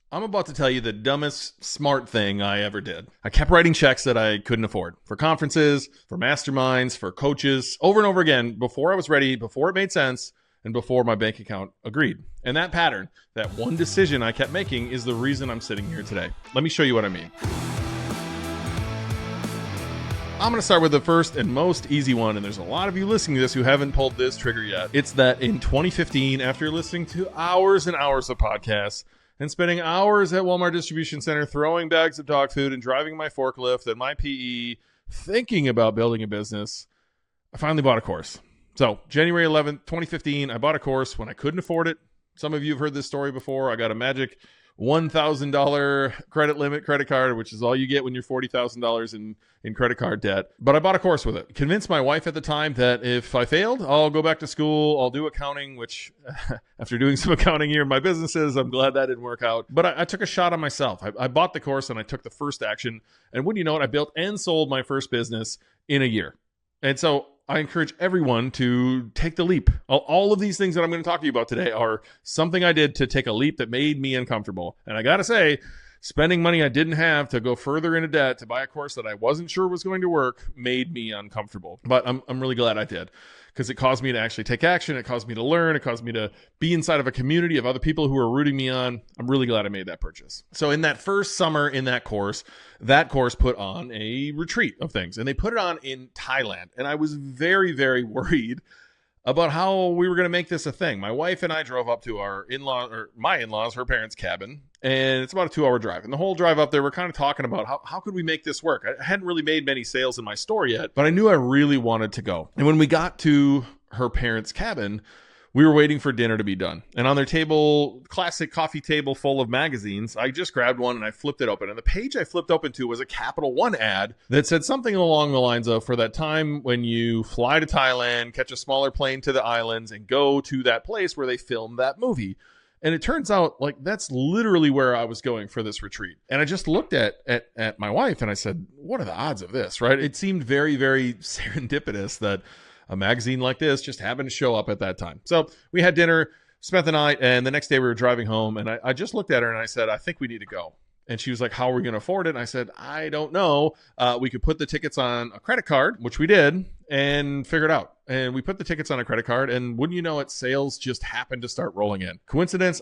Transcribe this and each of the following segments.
I'm about to tell you the dumbest smart thing I ever did. I kept writing checks that I couldn't afford for conferences, for masterminds, for coaches, over and over again before I was ready, before it made sense, and before my bank account agreed. And that pattern, that one decision I kept making, is the reason I'm sitting here today. Let me show you what I mean. I'm going to start with the first and most easy one, and there's a lot of you listening to this who haven't pulled this trigger yet. It's that in 2015, after listening to hours and hours of podcasts, and spending hours at Walmart distribution center throwing bags of dog food and driving my forklift and my PE, thinking about building a business, I finally bought a course. So January 11th, 2015, I bought a course when I couldn't afford it. Some of you have heard this story before. I got a magic $1,000 credit limit credit card, which is all you get when you're $40,000 in credit card debt. But I bought a course with it. Convinced my wife at the time that if I failed, I'll go back to school. I'll do accounting, which after doing some accounting here in my businesses, I'm glad that didn't work out. But I took a shot on myself. I bought the course and I took the first action. And wouldn't you know it, I built and sold my first business in a year. And so I encourage everyone to take the leap. All of these things that I'm going to talk to you about today are something I did to take a leap that made me uncomfortable. And I got to say, spending money I didn't have to go further into debt to buy a course that I wasn't sure was going to work made me uncomfortable. But I'm really glad I did, because it caused me to actually take action. It caused me to learn. It caused me to be inside of a community of other people who are rooting me on. I'm really glad I made that purchase. So in that first summer in that course put on a retreat of things, and they put it on in Thailand. And I was very, very worried about how we were going to make this a thing. My wife and I drove up to my in-laws, her parents' cabin, and it's about a 2-hour drive. And the whole drive up there, we're kind of talking about how could we make this work? I hadn't really made many sales in my store yet, but I knew I really wanted to go. And when we got to her parents' cabin, we were waiting for dinner to be done. And on their table, classic coffee table full of magazines, I just grabbed one and I flipped it open. And the page I flipped open to was a Capital One ad that said something along the lines of, for that time when you fly to Thailand, catch a smaller plane to the islands, and go to that place where they filmed that movie. And it turns out, like, that's literally where I was going for this retreat. And I just looked at my wife and I said, what are the odds of this, right? It seemed very, very serendipitous that a magazine like this just happened to show up at that time. So we had dinner, spent the night, and the next day we were driving home, and I just looked at her and I said, I think we need to go. And she was like, how are we going to afford it? And I said, I don't know. We could put the tickets on a credit card, which we did, and figure it out. And we put the tickets on a credit card, and wouldn't you know it, sales just happened to start rolling in. Coincidence?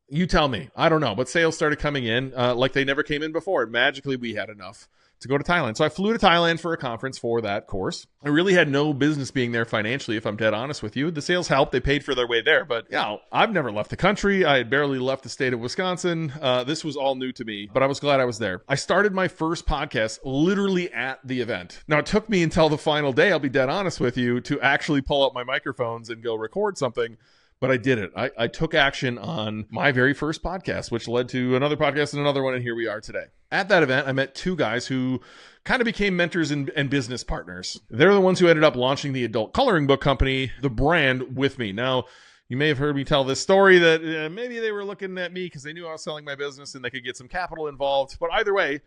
You tell me. I don't know. But sales started coming in like they never came in before. Magically, we had enough to go to Thailand. So I flew to Thailand for a conference for that course. I really had no business being there financially, if I'm dead honest with you. The sales helped. They paid for their way there. But yeah, I've never left the country. I had barely left the state of Wisconsin. This was all new to me, but I was glad I was there. I started my first podcast literally at the event. Now, it took me until the final day, I'll be dead honest with you, to actually pull up my microphones and go record something. But I did it. I took action on my very first podcast, which led to another podcast and another one, and here we are today. At that event, I met two guys who kind of became mentors and business partners. They're the ones who ended up launching the adult coloring book company, The Brand, with me. Now, you may have heard me tell this story that maybe they were looking at me because they knew I was selling my business and they could get some capital involved. But either way,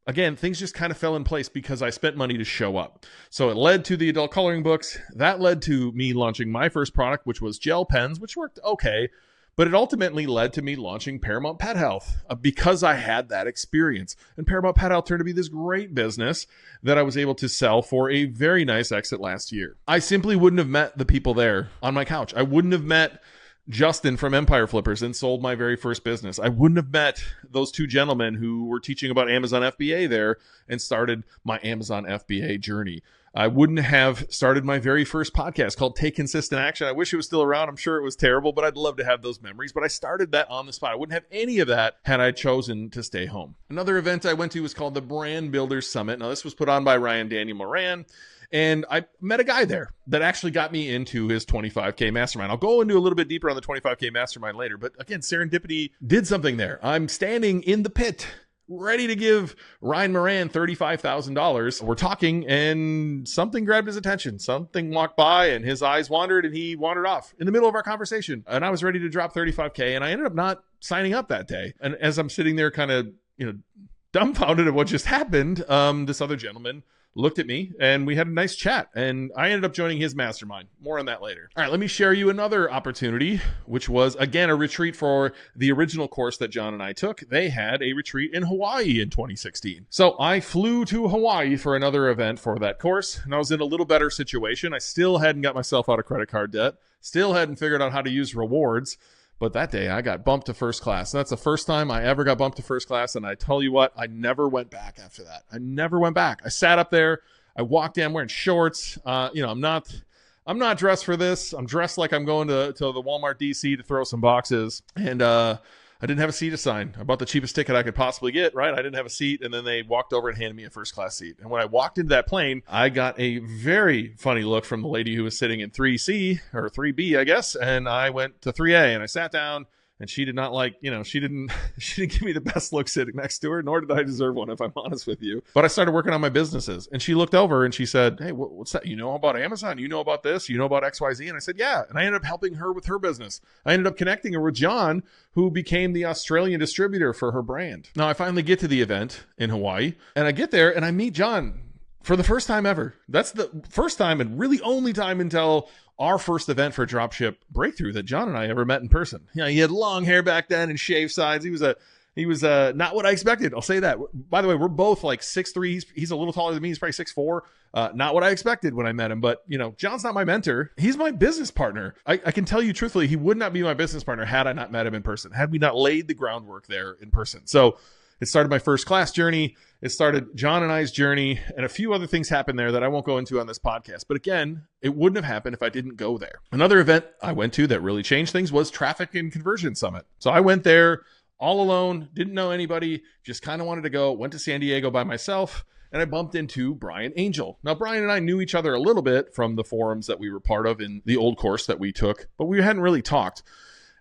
again, things just kind of fell in place because I spent money to show up. So it led to the adult coloring books. That led to me launching my first product, which was gel pens, which worked okay. But it ultimately led to me launching Paramount Pet Health because I had that experience. And Paramount Pet Health turned to be this great business that I was able to sell for a very nice exit last year. I simply wouldn't have met the people there on my couch. I wouldn't have met Justin from Empire Flippers and sold my very first business. I wouldn't have met those two gentlemen who were teaching about Amazon FBA there and started my Amazon FBA journey. I wouldn't have started my very first podcast called Take Consistent Action. I wish it was still around. I'm sure it was terrible, but I'd love to have those memories. But I started that on the spot. I wouldn't have any of that had I chosen to stay home. Another event I went to was called the Brand Builders Summit. Now, this was put on by Ryan Daniel Moran. And I met a guy there that actually got me into his 25K mastermind. I'll go into a little bit deeper on the 25K mastermind later. But again, serendipity did something there. I'm standing in the pit, ready to give Ryan Moran $35,000. We're talking and something grabbed his attention. Something walked by and his eyes wandered and he wandered off in the middle of our conversation. And I was ready to drop 35K and I ended up not signing up that day. And as I'm sitting there kind of, dumbfounded at what just happened, this other gentleman looked at me, and we had a nice chat, and I ended up joining his mastermind. More on that later. All right, let me share you another opportunity, which was, again, a retreat for the original course that John and I took. They had a retreat in Hawaii in 2016. So I flew to Hawaii for another event for that course, and I was in a little better situation. I still hadn't got myself out of credit card debt, still hadn't figured out how to use rewards. But that day I got bumped to first class. That's the first time I ever got bumped to first class. And I tell you what, I never went back after that. I never went back. I sat up there. I walked in, I'm wearing shorts. I'm not dressed for this. I'm dressed like I'm going to the Walmart DC to throw some boxes. And I didn't have a seat assigned. I bought the cheapest ticket I could possibly get, right? I didn't have a seat. And then they walked over and handed me a first class seat. And when I walked into that plane, I got a very funny look from the lady who was sitting in 3C or 3B, I guess. And I went to 3A and I sat down. And she did not she didn't give me the best look sitting next to her, nor did I deserve one, if I'm honest with you. But I started working on my businesses, and she looked over and she said, "Hey, what's that? You know about Amazon? You know about this? You know about XYZ?" And I said, "Yeah." And I ended up helping her with her business. I ended up connecting her with John, who became the Australian distributor for her brand. Now I finally get to the event in Hawaii, and I get there and I meet John for the first time ever. That's the first time and really only time until our first event for Dropship Breakthru that John and I ever met in person. He had long hair back then and shaved sides. He was not what I expected. I'll say that. By the way, we're both like 6'3". He's a little taller than me. He's probably 6'4". Not what I expected when I met him. But, John's not my mentor. He's my business partner. I can tell you truthfully, he would not be my business partner had I not met him in person, had we not laid the groundwork there in person. So it started my first class journey. It started John and I's journey, and a few other things happened there that I won't go into on this podcast. But again, it wouldn't have happened if I didn't go there. Another event I went to that really changed things was Traffic and Conversion Summit. So I went there all alone, didn't know anybody, just kind of wanted to go, went to San Diego by myself, and I bumped into Brian Angel. Now, Brian and I knew each other a little bit from the forums that we were part of in the old course that we took, but we hadn't really talked.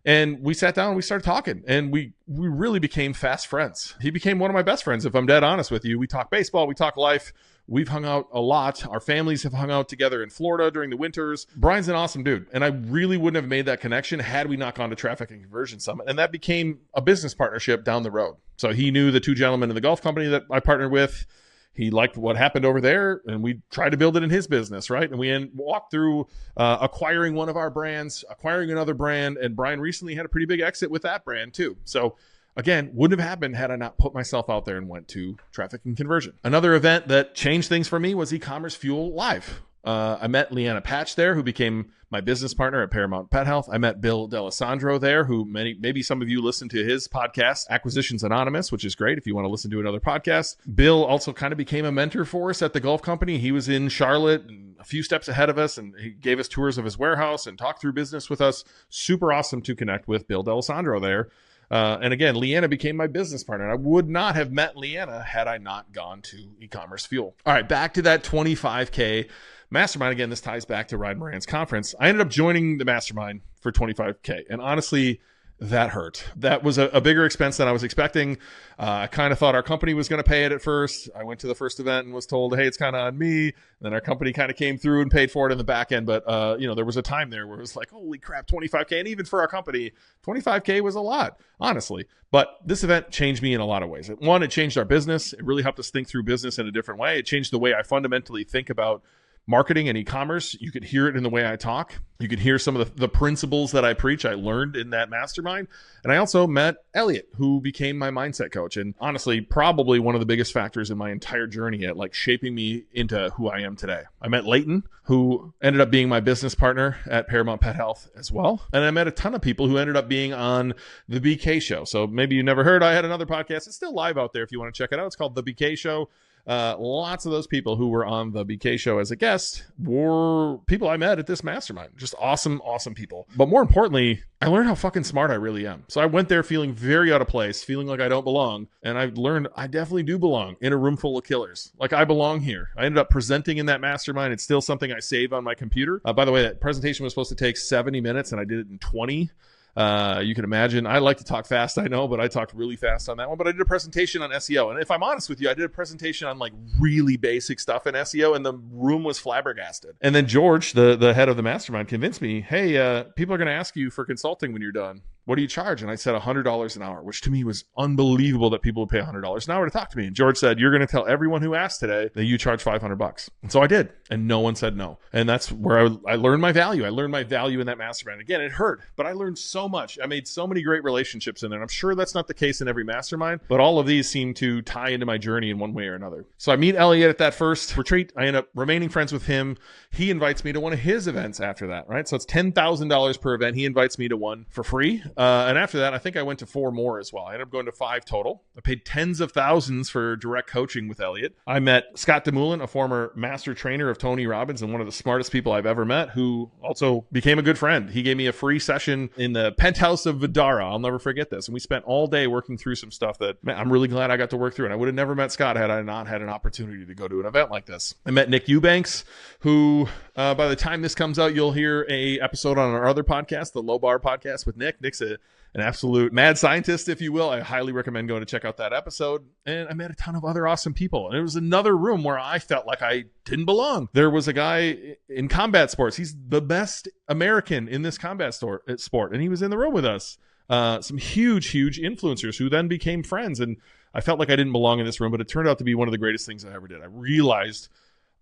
And we sat down and we started talking, and we really became fast friends. He became one of my best friends, if I'm dead honest with you. We talk baseball, we talk life. We've hung out a lot. Our families have hung out together in Florida during the winters. Brian's an awesome dude, and I really wouldn't have made that connection had we not gone to Traffic and Conversion Summit. And that became a business partnership down the road. So he knew the two gentlemen in the golf company that I partnered with. He liked what happened over there, and we tried to build it in his business, right? And we walked through acquiring one of our brands, acquiring another brand, and Brian recently had a pretty big exit with that brand too. So again, wouldn't have happened had I not put myself out there and went to Traffic and Conversion. Another event that changed things for me was Ecommerce Fuel Live. I met Leanna Patch there, who became my business partner at Paramount Pet Health. I met Bill D'Alessandro there, who maybe some of you listen to his podcast, Acquisitions Anonymous, which is great if you want to listen to another podcast. Bill also kind of became a mentor for us at the golf company. He was in Charlotte and a few steps ahead of us, and he gave us tours of his warehouse and talked through business with us. Super awesome to connect with Bill D'Alessandro there. And again, Leanna became my business partner. I would not have met Leanna had I not gone to Ecommerce Fuel. All right, back to that 25K mastermind. Again, this ties back to Ryan Moran's conference. I ended up joining the mastermind for 25K. And honestly, that hurt. That was a bigger expense than I was expecting. I kind of thought our company was going to pay it at first. I went to the first event and was told, hey, it's kind of on me. And then our company kind of came through and paid for it in the back end. But, there was a time there where it was like, holy crap, 25K. And even for our company, 25K was a lot, honestly. But this event changed me in a lot of ways. One, it changed our business. It really helped us think through business in a different way. It changed the way I fundamentally think about marketing and e-commerce. You could hear it in the way I talk. You could hear some of the principles that I preach I learned in that mastermind. And I also met Elliot, who became my mindset coach. And honestly, probably one of the biggest factors in my entire journey at shaping me into who I am today. I met Leighton, who ended up being my business partner at Paramount Pet Health as well. And I met a ton of people who ended up being on the BK Show. So maybe you never heard, I had another podcast. It's still live out there if you want to check it out. It's called The BK Show. Lots of those people who were on the BK Show as a guest were people I met at this mastermind. Just awesome, awesome people. But more importantly, I learned how fucking smart I really am. So I went there feeling very out of place, feeling like I don't belong. And I learned I definitely do belong in a room full of killers. Like, I belong here. I ended up presenting in that mastermind. It's still something I save on my computer. By the way, that presentation was supposed to take 70 minutes and I did it in 20. You can imagine I like to talk fast, I know, but I talked really fast on that one. But I did a presentation on SEO. And if I'm honest with you, I did a presentation on really basic stuff in SEO, and the room was flabbergasted. And then George, the head of the mastermind, convinced me, hey, people are going to ask you for consulting when you're done. what do you charge? And I said $100 an hour, which to me was unbelievable that people would pay $100 an hour to talk to me. And George said, you're going to tell everyone who asked today that you charge $500. And so I did. And no one said no. And that's where I learned my value. I learned my value in that mastermind. Again, it hurt, but I learned so much. I made so many great relationships in there. And I'm sure that's not the case in every mastermind, but all of these seem to tie into my journey in one way or another. So I meet Elliot at that first retreat. I end up remaining friends with him. He invites me to one of his events after that, right? So it's $10,000 per event. He invites me to one for free. And after that, I think I went to 4 more as well. I ended up going to 5 total. I paid tens of thousands for direct coaching with Elliot. I met Scott DeMullen, a former master trainer of Tony Robbins and one of the smartest people I've ever met, who also became a good friend. He gave me a free session in the penthouse of Vidara. I'll never forget this. And we spent all day working through some stuff that, man, I'm really glad I got to work through. And I would have never met Scott had I not had an opportunity to go to an event like this. I met Nick Eubanks, who by the time this comes out, you'll hear a episode on our other podcast, the Low Bar podcast with Nick. Nick's an absolute mad scientist, if you will. I highly recommend going to check out that episode. And I met a ton of other awesome people. And it was another room where I felt like I didn't belong. There was a guy in combat sports. He's the best American in this combat sport. And he was in the room with us. Some huge influencers who then became friends. And I felt like I didn't belong in this room, but it turned out to be one of the greatest things I ever did. I realized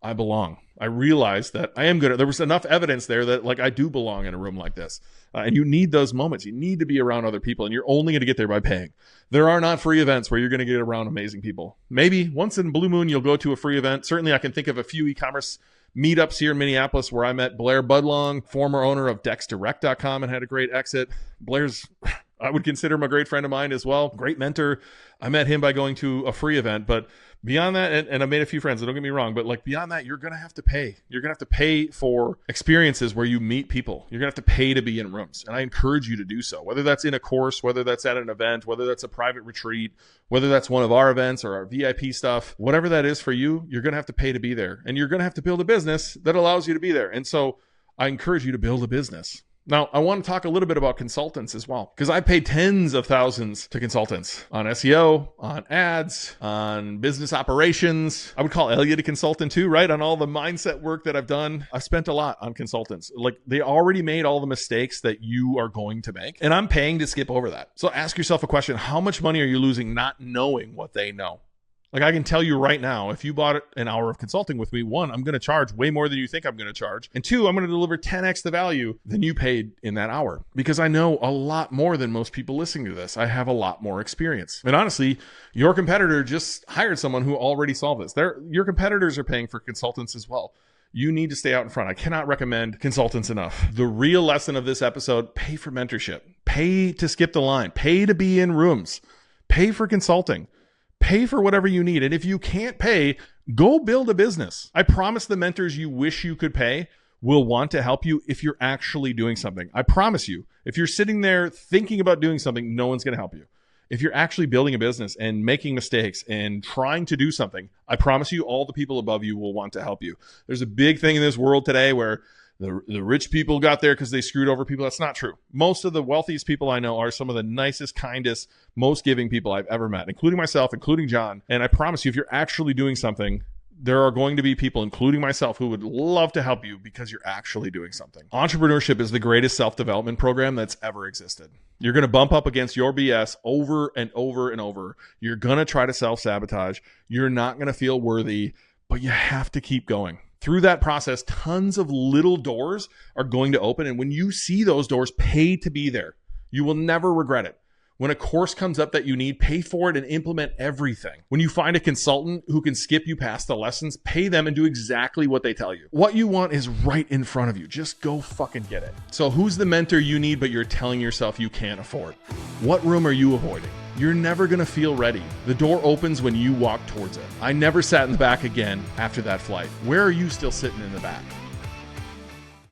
I belong. I realized that I am good. There was enough evidence there that like I do belong in a room like this. And you need those moments. You need to be around other people, and you're only going to get there by paying. There are not free events where you're going to get around amazing people. Maybe once in blue moon, you'll go to a free event. Certainly I can think of a few e-commerce meetups here in Minneapolis where I met Blair Budlong, former owner of DexDirect.com, and had a great exit. Blair's, I would consider him a great friend of mine as well. Great mentor. I met him by going to a free event, but beyond that, and I made a few friends, don't get me wrong, but like beyond that, you're going to have to pay. You're going to have to pay for experiences where you meet people. You're going to have to pay to be in rooms. And I encourage you to do so, whether that's in a course, whether that's at an event, whether that's a private retreat, whether that's one of our events or our VIP stuff, whatever that is for you, you're going to have to pay to be there. And you're going to have to build a business that allows you to be there. And so I encourage you to build a business. Now, I want to talk a little bit about consultants as well, because I paid tens of thousands to consultants on SEO, on ads, on business operations. I would call Elliot a consultant too, right? On all the mindset work that I've done. I've spent a lot on consultants. Like they already made all the mistakes that you are going to make, and I'm paying to skip over that. So ask yourself a question. How much money are you losing not knowing what they know? Like I can tell you right now, if you bought an hour of consulting with me, 1, I'm going to charge way more than you think I'm going to charge. And 2, I'm going to deliver 10x the value than you paid in that hour, because I know a lot more than most people listening to this. I have a lot more experience. And honestly, your competitor just hired someone who already solved this. Your competitors are paying for consultants as well. You need to stay out in front. I cannot recommend consultants enough. The real lesson of this episode, pay for mentorship, pay to skip the line, pay to be in rooms, pay for consulting. Pay for whatever you need. And if you can't pay, go build a business. I promise the mentors you wish you could pay will want to help you if you're actually doing something. I promise you, if you're sitting there thinking about doing something, no one's going to help you. If you're actually building a business and making mistakes and trying to do something, I promise you all the people above you will want to help you. There's a big thing in this world today where the rich people got there because they screwed over people. That's not true. Most of the wealthiest people I know are some of the nicest, kindest, most giving people I've ever met, including myself, including John. And I promise you, if you're actually doing something, there are going to be people, including myself, who would love to help you because you're actually doing something. Entrepreneurship is the greatest self-development program that's ever existed. You're going to bump up against your BS over and over and over. You're going to try to self-sabotage. You're not going to feel worthy, but you have to keep going. Through that process, tons of little doors are going to open. And when you see those doors, pay to be there. You will never regret it. When a course comes up that you need, pay for it and implement everything. When you find a consultant who can skip you past the lessons, pay them and do exactly what they tell you. What you want is right in front of you. Just go fucking get it. So who's the mentor you need, but you're telling yourself you can't afford? What room are you avoiding? You're never going to feel ready. The door opens when you walk towards it. I never sat in the back again after that flight. Where are you still sitting in the back?